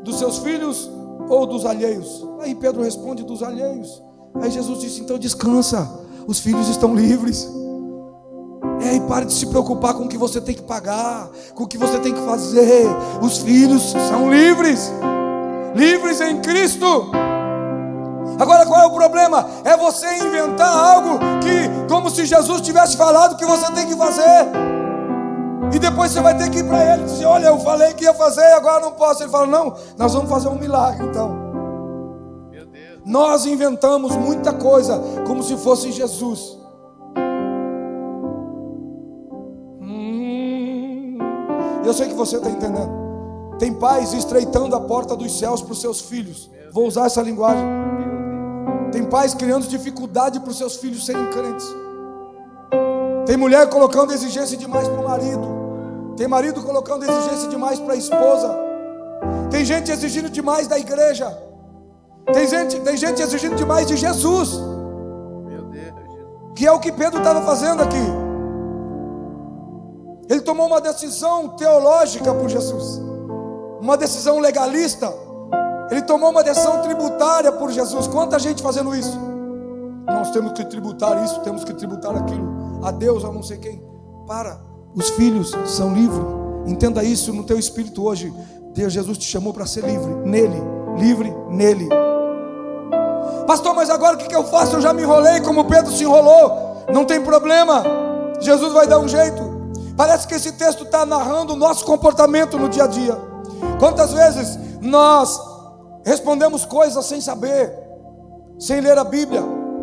Dos seus filhos ou dos alheios? Aí Pedro responde: dos alheios. Aí Jesus disse: então descansa, os filhos estão livres. E pare de se preocupar com o que você tem que pagar, com o que você tem que fazer. Os filhos são livres, livres em Cristo. Agora qual é o problema? É você inventar algo que, como se Jesus tivesse falado que você tem que fazer, e depois você vai ter que ir para ele e dizer: olha, eu falei que ia fazer, agora não posso. Ele fala: não, nós vamos fazer um milagre então. Meu Deus. Nós inventamos muita coisa como se fosse Jesus. Eu sei que você está entendendo. Tem pais estreitando a porta dos céus para os seus filhos. Vou usar essa linguagem. Tem pais criando dificuldade para os seus filhos serem crentes. Tem mulher colocando exigência demais para o marido. Tem marido colocando exigência demais para a esposa. Tem gente exigindo demais da igreja. Tem gente exigindo demais de Jesus. Meu Deus. Que é o que Pedro estava fazendo aqui. Ele tomou uma decisão teológica por Jesus, uma decisão legalista. Ele tomou uma decisão tributária por Jesus. Quanta gente fazendo isso? Nós temos que tributar isso, temos que tributar aquilo, a Deus, a não sei quem. Para, os filhos são livres. Entenda isso no teu espírito hoje. Deus, Jesus te chamou para ser livre nele, livre nele. Pastor, mas agora o que eu faço? Eu já me enrolei como Pedro se enrolou. Não tem problema, Jesus vai dar um jeito. Parece que esse texto está narrando o nosso comportamento no dia a dia. Quantas vezes nós respondemos coisas sem saber, sem ler a Bíblia,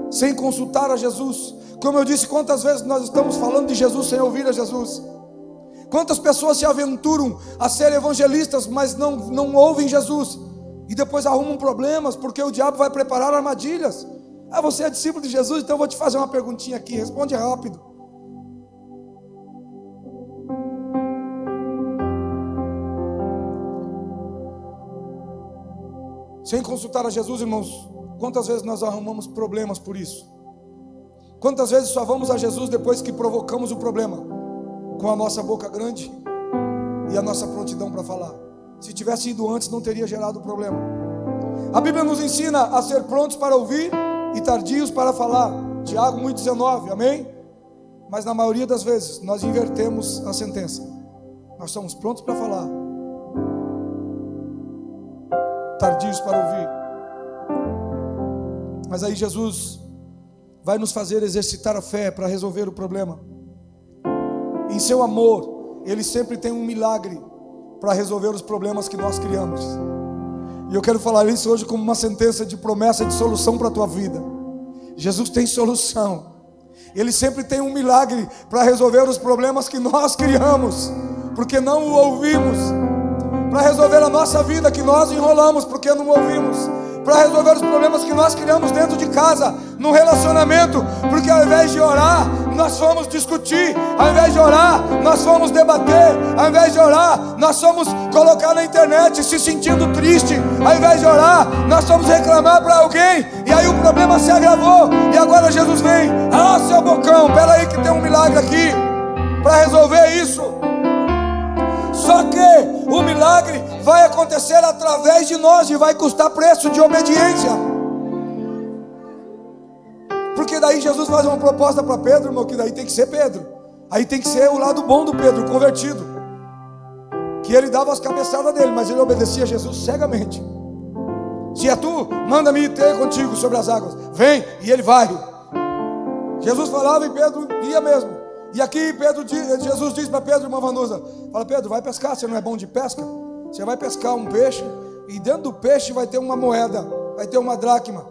sem consultar a Jesus? Como eu disse, quantas vezes nós estamos falando de Jesus sem ouvir a Jesus? Quantas pessoas se aventuram a ser evangelistas, mas não ouvem Jesus, e depois arrumam problemas, porque o diabo vai preparar armadilhas. Ah, você é discípulo de Jesus? Então eu vou te fazer uma perguntinha aqui, responde rápido. Sem consultar a Jesus, irmãos, quantas vezes nós arrumamos problemas por isso? Quantas vezes só vamos a Jesus depois que provocamos o problema, com a nossa boca grande e a nossa prontidão para falar? Se tivesse ido antes, não teria gerado o problema. A Bíblia nos ensina a ser prontos para ouvir e tardios para falar. Tiago 1,19, amém? Mas na maioria das vezes nós invertemos a sentença. Nós somos prontos para falar, tardios para ouvir. Mas aí Jesus vai nos fazer exercitar a fé para resolver o problema. Em seu amor, Ele sempre tem um milagre para resolver os problemas que nós criamos. E eu quero falar isso hoje como uma sentença de promessa de solução para a tua vida. Jesus tem solução. Ele sempre tem um milagre para resolver os problemas que nós criamos, porque não o ouvimos. Para resolver a nossa vida que nós enrolamos, porque não ouvimos. Para resolver os problemas que nós criamos dentro de casa, no relacionamento, porque ao invés de orar, nós fomos discutir, ao invés de orar, nós fomos debater, ao invés de orar, nós fomos colocar na internet se sentindo triste, ao invés de orar, nós fomos reclamar para alguém, e aí o problema se agravou, e agora Jesus vem, seu bocão, peraí que tem um milagre aqui, para resolver isso. Só que o milagre vai acontecer através de nós e vai custar preço de obediência. Porque daí Jesus faz uma proposta para Pedro, irmão, que daí tem que ser Pedro. Aí tem que ser o lado bom do Pedro, convertido. Que ele dava as cabeçadas dele, mas ele obedecia a Jesus cegamente. Se é tu, manda-me ir ter contigo sobre as águas. Vem, e ele vai. Jesus falava e Pedro ia mesmo. E aqui Jesus diz para Pedro, irmã Vanusa, fala: Pedro, vai pescar, você não é bom de pesca? Você vai pescar um peixe, e dentro do peixe vai ter uma moeda, vai ter uma dracma.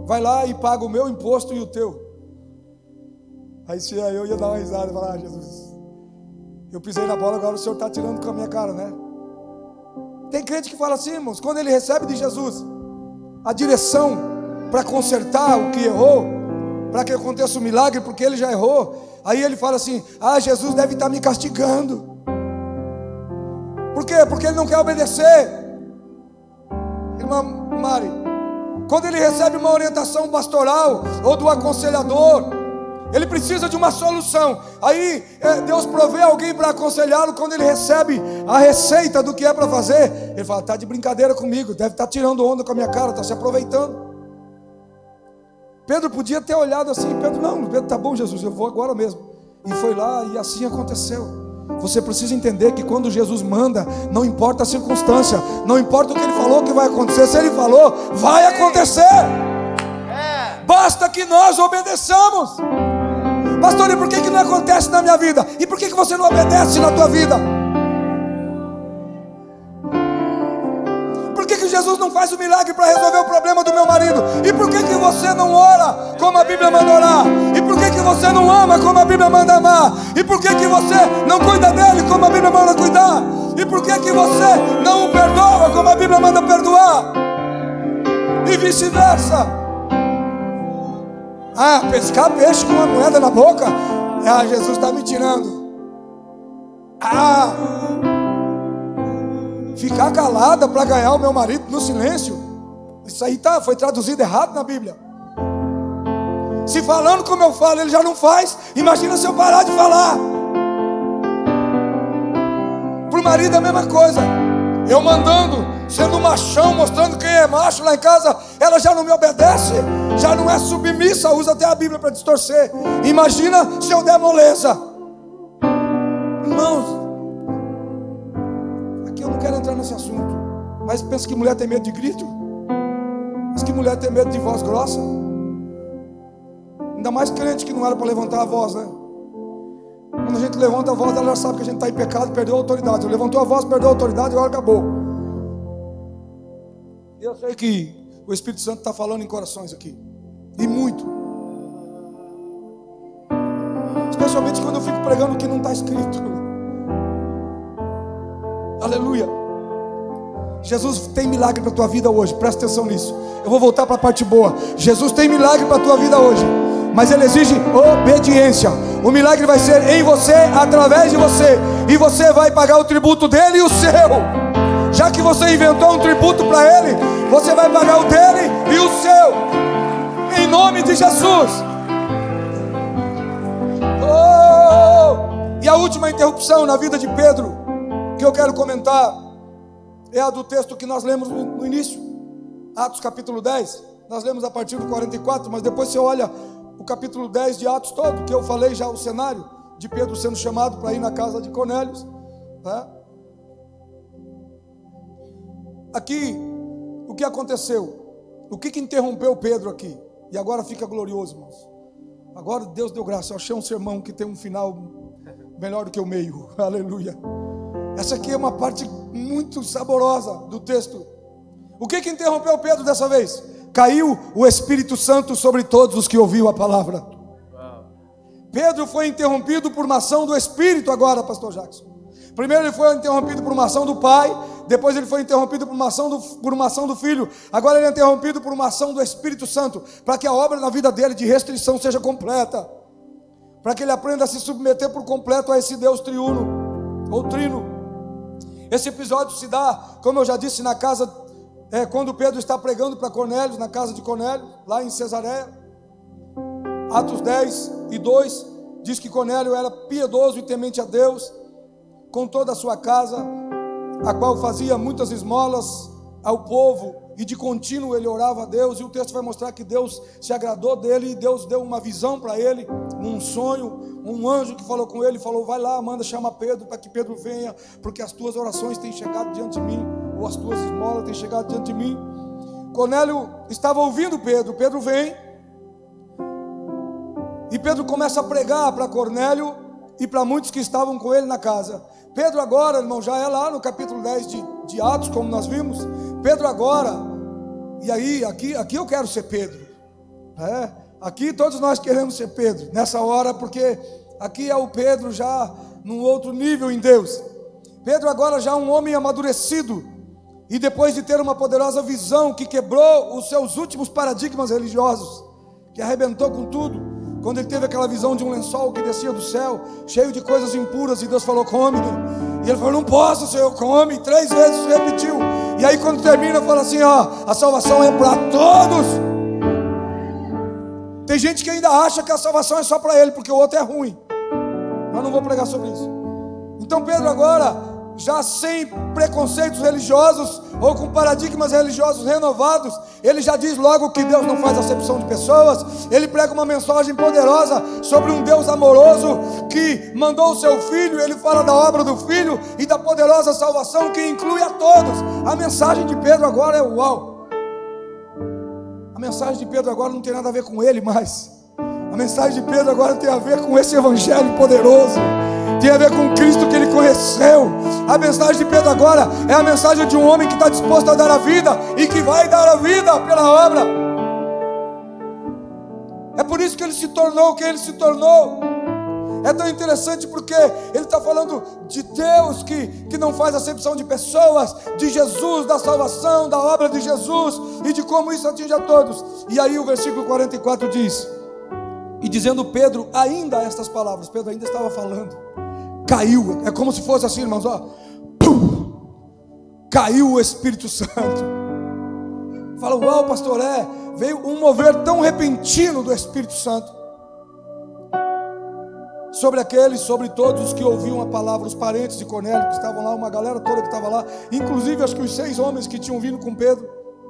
Vai lá e paga o meu imposto e o teu. Aí se eu ia dar uma risada e falar: Jesus, eu pisei na bola, agora o senhor está tirando com a minha cara, né? Tem crente que fala assim, irmãos, quando ele recebe de Jesus a direção para consertar o que errou, para que aconteça o milagre, porque ele já errou, aí ele fala assim: Jesus deve estar me castigando. Por quê? Porque ele não quer obedecer. Irmã Mari, quando ele recebe uma orientação pastoral ou do aconselhador, ele precisa de uma solução. Aí Deus provê alguém para aconselhá-lo. Quando ele recebe a receita do que é para fazer, ele fala: está de brincadeira comigo, deve estar tirando onda com a minha cara, está se aproveitando. Pedro podia ter olhado assim: Pedro, não, Pedro, tá bom, Jesus, eu vou agora mesmo. E foi lá e assim aconteceu. Você precisa entender que quando Jesus manda, não importa a circunstância, não importa o que ele falou que vai acontecer. Se ele falou, vai acontecer. Basta que nós obedeçamos. Pastor, e por que não acontece na minha vida? E por que você não obedece na tua vida? Por que Jesus não faz o milagre para resolver o problema do meu marido? E por que você não ora como a Bíblia manda orar? E por que você não ama como a Bíblia manda amar? E por que você não cuida dele como a Bíblia manda cuidar? E por que você não o perdoa como a Bíblia manda perdoar? E vice-versa. Pescar peixe com uma moeda na boca? Jesus está me tirando. Ficar calada para ganhar o meu marido no silêncio? Isso aí foi traduzido errado na Bíblia. Se falando como eu falo ele já não faz, imagina se eu parar de falar. Para o marido é a mesma coisa. Eu mandando, sendo machão, mostrando quem é macho lá em casa, ela já não me obedece, já não é submissa, usa até a Bíblia para distorcer. Imagina se eu der moleza. Irmãos, aqui eu não quero entrar nesse assunto, mas Mas pensa que mulher tem medo de grito? Mas que mulher tem medo de voz grossa? Ainda mais crente que não era para levantar a voz, né? Quando a gente levanta a voz, ela já sabe que a gente está em pecado, perdeu a autoridade. Levantou a voz, perdeu a autoridade, agora acabou. Eu sei que o Espírito Santo está falando em corações aqui, e muito. Especialmente quando eu fico pregando o que não está escrito. Aleluia. Jesus tem milagre para a tua vida hoje, presta atenção nisso. Eu vou voltar para a parte boa. Jesus tem milagre para a tua vida hoje, mas Ele exige obediência. O milagre vai ser em você, através de você, e você vai pagar o tributo dele e o seu. Já que você inventou um tributo para Ele, você vai pagar o dele e o seu, em nome de Jesus. E a última interrupção na vida de Pedro que eu quero comentar é a do texto que nós lemos no início, Atos capítulo 10. Nós lemos a partir do 44, mas depois você olha o capítulo 10 de Atos todo, que eu falei já o cenário de Pedro sendo chamado para ir na casa de Cornélio, né? Aqui, o que aconteceu? O que interrompeu Pedro aqui? E agora fica glorioso, irmãos. Agora Deus deu graça. Eu achei um sermão que tem um final melhor do que o meio. Aleluia. Essa aqui é uma parte muito saborosa do texto. O que interrompeu Pedro dessa vez? Caiu o Espírito Santo sobre todos os que ouviam a palavra. Pedro foi interrompido por uma ação do Espírito agora, pastor Jackson. Primeiro ele foi interrompido por uma ação do Pai, depois ele foi interrompido por uma ação do Filho, agora ele é interrompido por uma ação do Espírito Santo, para que a obra na vida dele de restrição seja completa, para que ele aprenda a se submeter por completo a esse Deus triuno, ou trino. Esse episódio se dá, como eu já disse, na casa, quando Pedro está pregando para Cornélio, na casa de Cornélio, lá em Cesareia. Atos 10 e 2, diz que Cornélio era piedoso e temente a Deus, com toda a sua casa, a qual fazia muitas esmolas ao povo, e de contínuo ele orava a Deus. E o texto vai mostrar que Deus se agradou dele, e Deus deu uma visão para ele, um sonho, um anjo que falou com ele, falou: vai lá, manda chamar Pedro, para que Pedro venha, porque as tuas orações têm chegado diante de mim, ou as tuas esmolas têm chegado diante de mim. Cornélio estava ouvindo Pedro. Pedro vem, e Pedro começa a pregar para Cornélio e para muitos que estavam com ele na casa. Pedro agora, irmão, já é lá no capítulo 10 de Atos, como nós vimos. Pedro agora, e aí, aqui eu quero ser Pedro, aqui todos nós queremos ser Pedro, nessa hora, porque aqui é o Pedro já num outro nível em Deus. Pedro agora já um homem amadurecido, e depois de ter uma poderosa visão que quebrou os seus últimos paradigmas religiosos, que arrebentou com tudo, quando ele teve aquela visão de um lençol que descia do céu, cheio de coisas impuras, e Deus falou: come, e ele falou: não posso, Senhor, come. 3 vezes repetiu, e aí quando termina fala assim: ó, a salvação é para todos. Tem gente que ainda acha que a salvação é só para ele, porque o outro é ruim, mas não vou pregar sobre isso. Então Pedro agora, já sem preconceitos religiosos, ou com paradigmas religiosos renovados, ele já diz logo que Deus não faz acepção de pessoas. Ele prega uma mensagem poderosa sobre um Deus amoroso que mandou o seu Filho. Ele fala da obra do Filho e da poderosa salvação que inclui a todos. A mensagem de Pedro agora é uau. A mensagem de Pedro agora não tem nada a ver com ele mais. A mensagem de Pedro agora tem a ver com esse evangelho poderoso, tem a ver com Cristo que ele conheceu. A mensagem de Pedro agora é a mensagem de um homem que está disposto a dar a vida, e que vai dar a vida pela obra. É por isso que ele se tornou o que ele se tornou. É tão interessante porque ele está falando de Deus que não faz acepção de pessoas, de Jesus, da salvação, da obra de Jesus, e de como isso atinge a todos. E aí o versículo 44 diz: e dizendo Pedro ainda estas palavras, Pedro ainda estava falando, caiu, é como se fosse assim, irmãos, ó, pum, caiu o Espírito Santo. Fala: uau, pastor, veio um mover tão repentino do Espírito Santo sobre aqueles, sobre todos os que ouviam a palavra, os parentes de Cornélio que estavam lá, uma galera toda que estava lá, inclusive acho que os 6 homens que tinham vindo com Pedro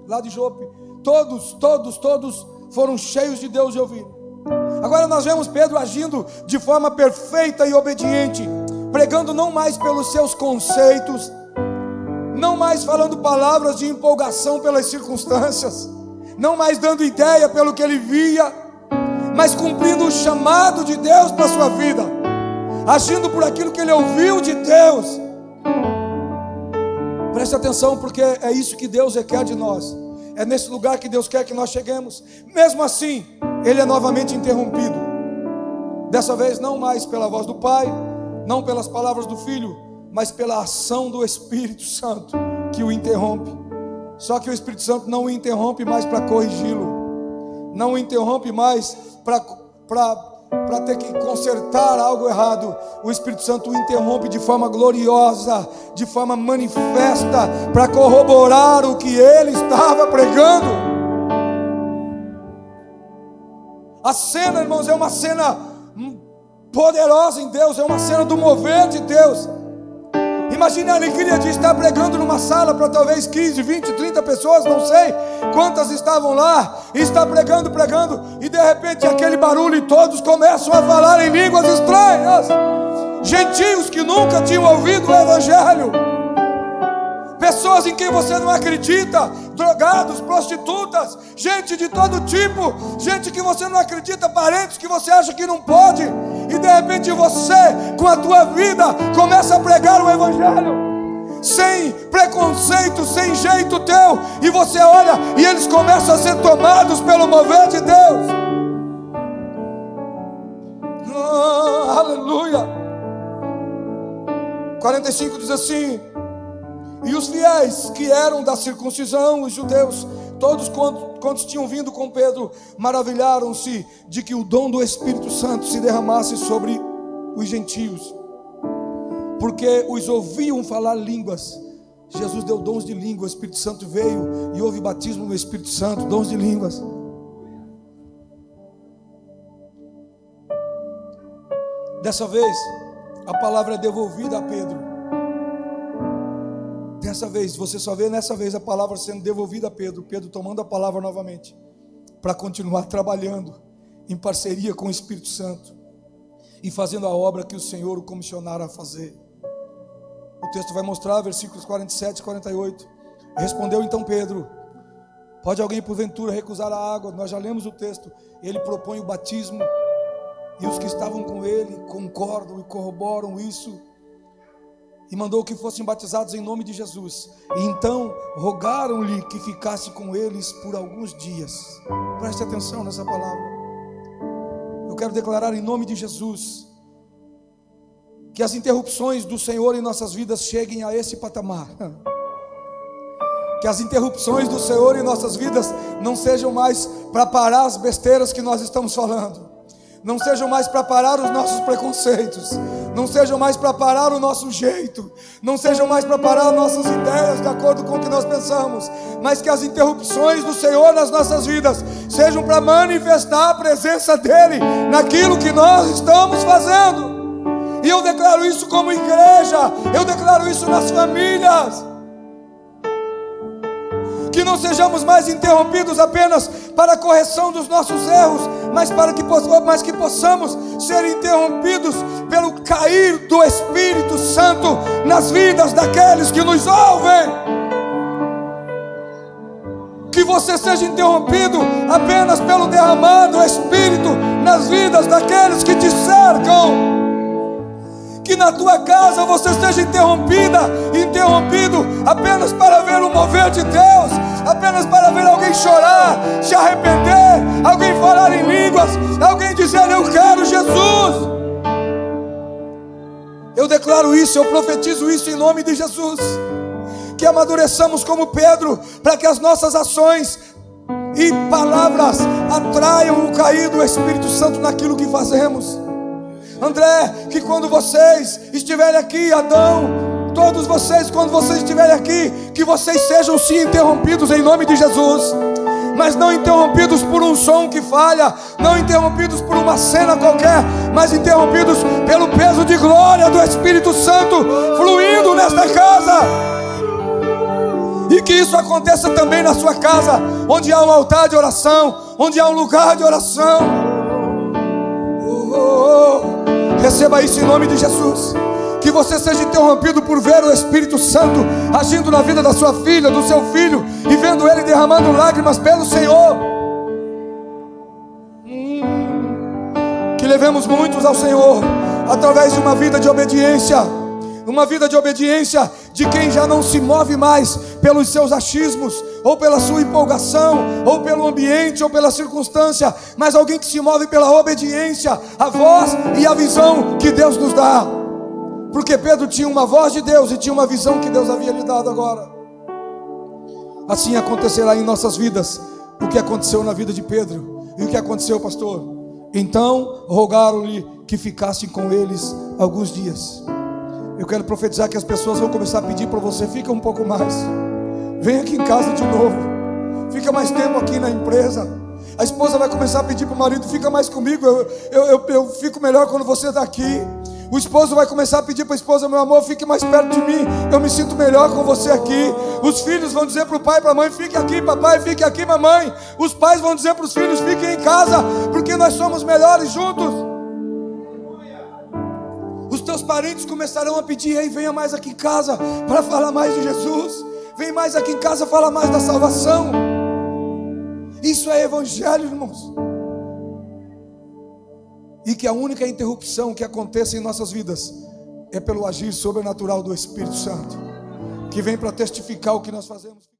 lá de Jope, todos foram cheios de Deus e ouviram. Agora nós vemos Pedro agindo de forma perfeita e obediente, pregando não mais pelos seus conceitos, não mais falando palavras de empolgação pelas circunstâncias, não mais dando ideia pelo que ele via, mas cumprindo o chamado de Deus para a sua vida, agindo por aquilo que ele ouviu de Deus. Preste atenção, porque é isso que Deus requer de nós. É nesse lugar que Deus quer que nós cheguemos. Mesmo assim, ele é novamente interrompido. Dessa vez não mais pela voz do Pai, não pelas palavras do Filho, mas pela ação do Espírito Santo que o interrompe. Só que o Espírito Santo não o interrompe mais para corrigi-lo, não o interrompe mais para ter que consertar algo errado. O Espírito Santo o interrompe de forma gloriosa, de forma manifesta, para corroborar o que ele estava pregando. A cena, irmãos, é uma cena poderosa em Deus, é uma cena do mover de Deus. Imagine a alegria de estar pregando numa sala para talvez 15, 20, 30 pessoas, não sei quantas estavam lá, e está pregando, e de repente aquele barulho e todos começam a falar em línguas estranhas, gentios que nunca tinham ouvido o Evangelho, pessoas em quem você não acredita, drogados, prostitutas, gente de todo tipo, gente que você não acredita, parentes que você acha que não pode, e de repente você, com a tua vida, começa a pregar o Evangelho sem preconceito, sem jeito teu, e você olha e eles começam a ser tomados pelo mover de Deus. Aleluia. 45 diz assim: e os fiéis que eram da circuncisão, os judeus, todos quantos tinham vindo com Pedro, maravilharam-se de que o dom do Espírito Santo se derramasse sobre os gentios, porque os ouviam falar línguas. Jesus deu dons de língua, o Espírito Santo veio e houve batismo no Espírito Santo, dons de línguas. Dessa vez, a palavra é devolvida a Pedro. Dessa vez, você só vê nessa vez a palavra sendo devolvida a Pedro, Pedro tomando a palavra novamente, para continuar trabalhando em parceria com o Espírito Santo e fazendo a obra que o Senhor o comissionara a fazer. O texto vai mostrar, versículos 47 e 48. Respondeu então Pedro: pode alguém porventura recusar a água? Nós já lemos o texto. Ele propõe o batismo, e os que estavam com ele concordam e corroboram isso, e mandou que fossem batizados em nome de Jesus. E então rogaram-lhe que ficasse com eles por alguns dias. Preste atenção nessa palavra. Eu quero declarar em nome de Jesus que as interrupções do Senhor em nossas vidas cheguem a esse patamar. Que as interrupções do Senhor em nossas vidas não sejam mais para parar as besteiras que nós estamos falando, não sejam mais para parar os nossos preconceitos, não sejam mais para parar o nosso jeito, não sejam mais para parar nossas ideias de acordo com o que nós pensamos, mas que as interrupções do Senhor nas nossas vidas sejam para manifestar a presença dEle naquilo que nós estamos fazendo. E eu declaro isso como igreja, eu declaro isso nas famílias, que não sejamos mais interrompidos apenas para a correção dos nossos erros, mas que possamos ser interrompidos pelo cair do Espírito Santo nas vidas daqueles que nos ouvem. Que você seja interrompido apenas pelo derramar do Espírito nas vidas daqueles que te cercam. Que na tua casa você seja interrompido apenas para ver o mover de Deus, apenas para ver alguém chorar, se arrepender, alguém falar em línguas, alguém dizer: eu quero Jesus. Eu declaro isso, eu profetizo isso em nome de Jesus. Que amadureçamos como Pedro, para que as nossas ações e palavras atraiam o cair do Espírito Santo naquilo que fazemos. André, que quando vocês estiverem aqui, Adão, todos vocês, quando vocês estiverem aqui, que vocês sejam sim interrompidos em nome de Jesus, mas não interrompidos por um som que falha, não interrompidos por uma cena qualquer, mas interrompidos pelo peso de glória do Espírito Santo fluindo nesta casa. E que isso aconteça também na sua casa, onde há um altar de oração, onde há um lugar de oração. Receba isso em nome de Jesus. Que você seja interrompido por ver o Espírito Santo agindo na vida da sua filha, do seu filho, e vendo ele derramando lágrimas pelo Senhor. Que levemos muitos ao Senhor através de uma vida de obediência. Uma vida de obediência de quem já não se move mais pelos seus achismos, ou pela sua empolgação, ou pelo ambiente, ou pela circunstância, mas alguém que se move pela obediência à voz e à visão que Deus nos dá. Porque Pedro tinha uma voz de Deus e tinha uma visão que Deus havia lhe dado agora. Assim acontecerá em nossas vidas o que aconteceu na vida de Pedro. E o que aconteceu, pastor? Então rogaram-lhe que ficassem com eles alguns dias. Eu quero profetizar que as pessoas vão começar a pedir para você: fica um pouco mais, vem aqui em casa de novo, fica mais tempo aqui na empresa. A esposa vai começar a pedir para o marido: fica mais comigo, eu fico melhor quando você está aqui. O esposo vai começar a pedir para a esposa: meu amor, fique mais perto de mim, eu me sinto melhor com você aqui. Os filhos vão dizer para o pai e para a mãe: fique aqui papai, fique aqui mamãe. Os pais vão dizer para os filhos: fiquem em casa, porque nós somos melhores juntos. Os teus parentes começarão a pedir: ei, venha mais aqui em casa para falar mais de Jesus. Vem mais aqui em casa falar mais da salvação. Isso é evangelho, irmãos. E que a única interrupção que aconteça em nossas vidas é pelo agir sobrenatural do Espírito Santo, que vem para testificar o que nós fazemos.